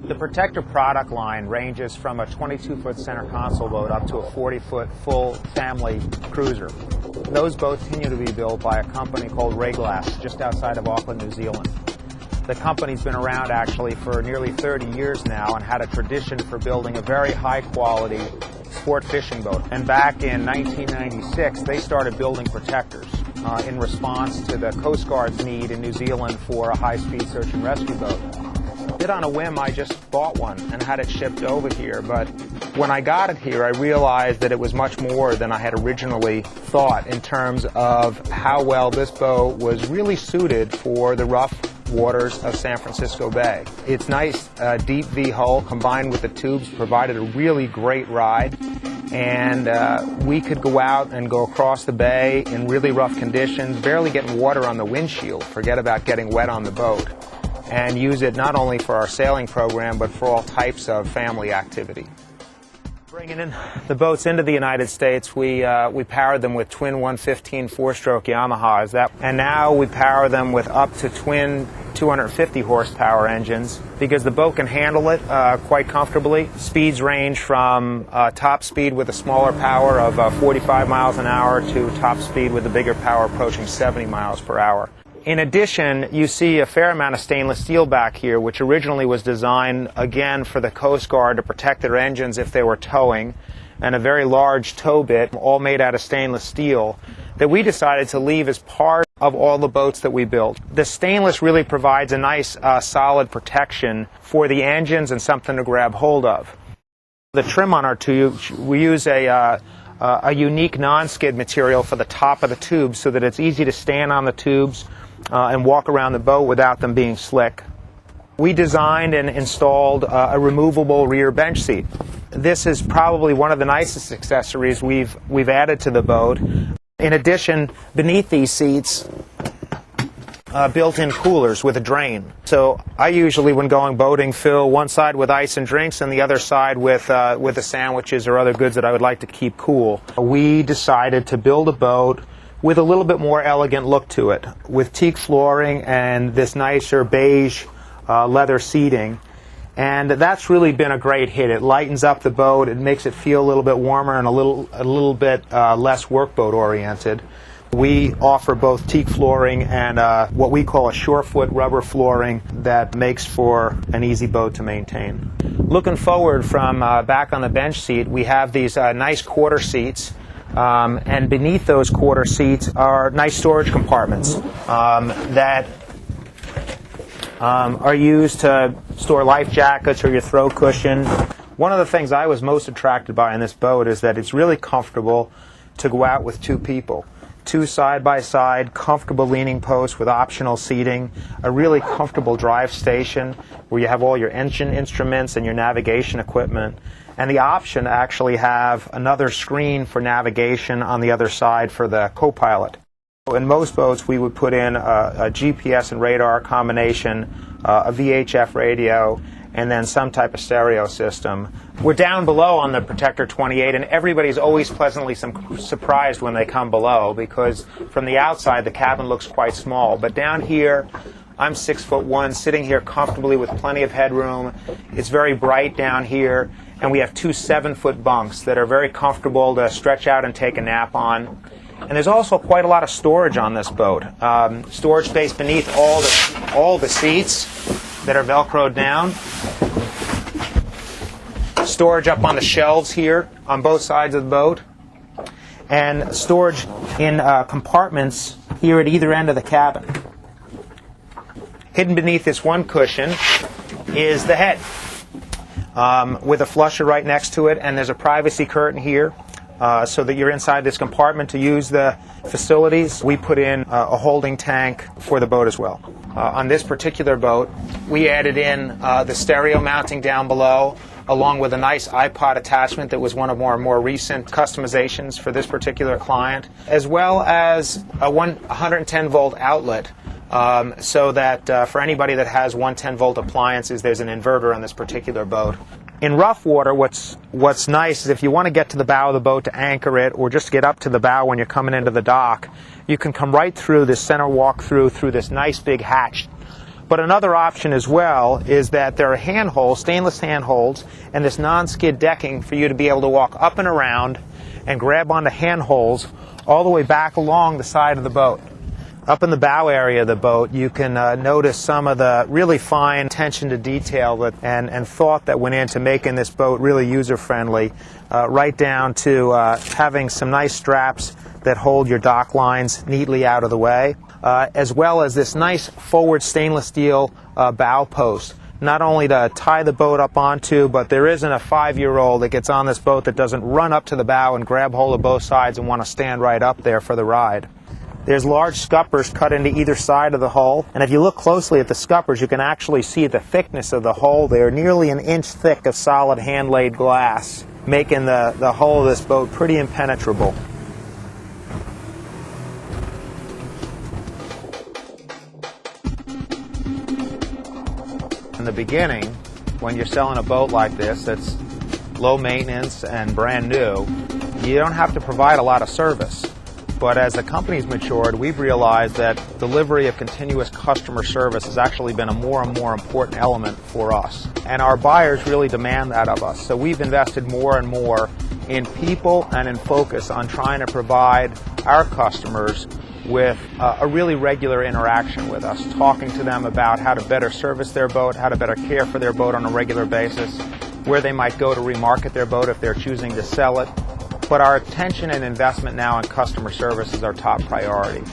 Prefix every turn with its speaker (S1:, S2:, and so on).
S1: The Protector product line ranges from a 22-foot center console boat up to a 40-foot full family cruiser. Those boats continue to be built by a company called RIBs just outside of Auckland, New Zealand. The company's been around actually for nearly 30 years now and had a tradition for building a very high-quality sport fishing boat. And back in 1996, they started building Protectors in response to the Coast Guard's need in New Zealand for a high-speed search and rescue boat. Did on a whim, I just bought one and had it shipped over here, but when I got it here, I realized that it was much more than I had originally thought in terms of how well this boat was really suited for the rough waters of San Francisco Bay. Its nice deep V hull combined with the tubes provided a really great ride, and we could go out and go across the bay in really rough conditions, barely getting water on the windshield, forget about getting wet on the boat, and use it not only for our sailing program but for all types of family activity. Bringing in the boats into the United States, we powered them with twin 115 four-stroke Yamahas, and now we power them with up to twin 250 horsepower engines because the boat can handle it quite comfortably. Speeds range from top speed with a smaller power of 45 miles an hour to top speed with a bigger power approaching 70 miles per hour. In addition, you see a fair amount of stainless steel back here, which originally was designed, again, for the Coast Guard to protect their engines if they were towing, and a very large tow bit, all made out of stainless steel, that we decided to leave as part of all the boats that we built. The stainless really provides a nice, solid protection for the engines and something to grab hold of. The trim on our tubes, we use a unique non-skid material for the top of the tube so that it's easy to stand on the tubes and walk around the boat without them being slick. We designed and installed a removable rear bench seat. This is probably one of the nicest accessories we've added to the boat. In addition, beneath these seats, built-in coolers with a drain. So I usually, when going boating, fill one side with ice and drinks and the other side with the sandwiches or other goods that I would like to keep cool. We decided to build a boat with a little bit more elegant look to it, with teak flooring and this nicer beige leather seating. And that's really been a great hit. It lightens up the boat, it makes it feel a little bit warmer and a little bit less workboat oriented. We offer both teak flooring and what we call a surefoot rubber flooring that makes for an easy boat to maintain. Looking forward from back on the bench seat, we have these nice quarter seats. And beneath those quarter seats are nice storage compartments that are used to store life jackets or your throw cushion. One of the things I was most attracted by in this boat is that it's really comfortable to go out with two people. Two side-by-side, comfortable leaning posts with optional seating, a really comfortable drive station where you have all your engine instruments and your navigation equipment, and the option to actually have another screen for navigation on the other side for the co-pilot. In most boats, we would put in a GPS and radar combination, a VHF radio, and then some type of stereo system. We're down below on the Protector 28, and everybody's always pleasantly surprised when they come below because from the outside the cabin looks quite small. But down here, I'm 6'1", sitting here comfortably with plenty of headroom. It's very bright down here, and we have two 7-foot bunks that are very comfortable to stretch out and take a nap on. And there's also quite a lot of storage on this boat. Storage space beneath all the seats that are Velcroed down. Storage up on the shelves here on both sides of the boat. And storage in compartments here at either end of the cabin. Hidden beneath this one cushion is the head with a flusher right next to it, and there's a privacy curtain here so that you're inside this compartment to use the facilities. We put in a holding tank for the boat as well. On this particular boat, we added in the stereo mounting down below, along with a nice iPod attachment that was one of our more recent customizations for this particular client, as well as a 110-volt outlet. So that for anybody that has 110-volt appliances, there's an inverter on this particular boat. In rough water, what's nice is if you want to get to the bow of the boat to anchor it, or just get up to the bow when you're coming into the dock, you can come right through this center walk through this nice big hatch But another option as well is that there are handholds, stainless handholds, and this non-skid decking for you to be able to walk up and around and grab onto handholds all the way back along the side of the boat. Up in the bow area of the boat, you can notice some of the really fine attention to detail and thought that went into making this boat really user-friendly, right down to having some nice straps that hold your dock lines neatly out of the way, as well as this nice forward stainless steel bow post, not only to tie the boat up onto, but there isn't a 5-year-old that gets on this boat that doesn't run up to the bow and grab hold of both sides and want to stand right up there for the ride. There's large scuppers cut into either side of the hull, and if you look closely at the scuppers, you can actually see the thickness of the hull there, nearly an inch thick of solid hand-laid glass, making the hull of this boat pretty impenetrable. In the beginning, when you're selling a boat like this that's low maintenance and brand new, you don't have to provide a lot of service. But as the company's matured, we've realized that delivery of continuous customer service has actually been a more and more important element for us. And our buyers really demand that of us. So we've invested more and more in people and in focus on trying to provide our customers with a really regular interaction with us, talking to them about how to better service their boat, how to better care for their boat on a regular basis, where they might go to remarket their boat if they're choosing to sell it. But our attention and investment now in customer service is our top priority.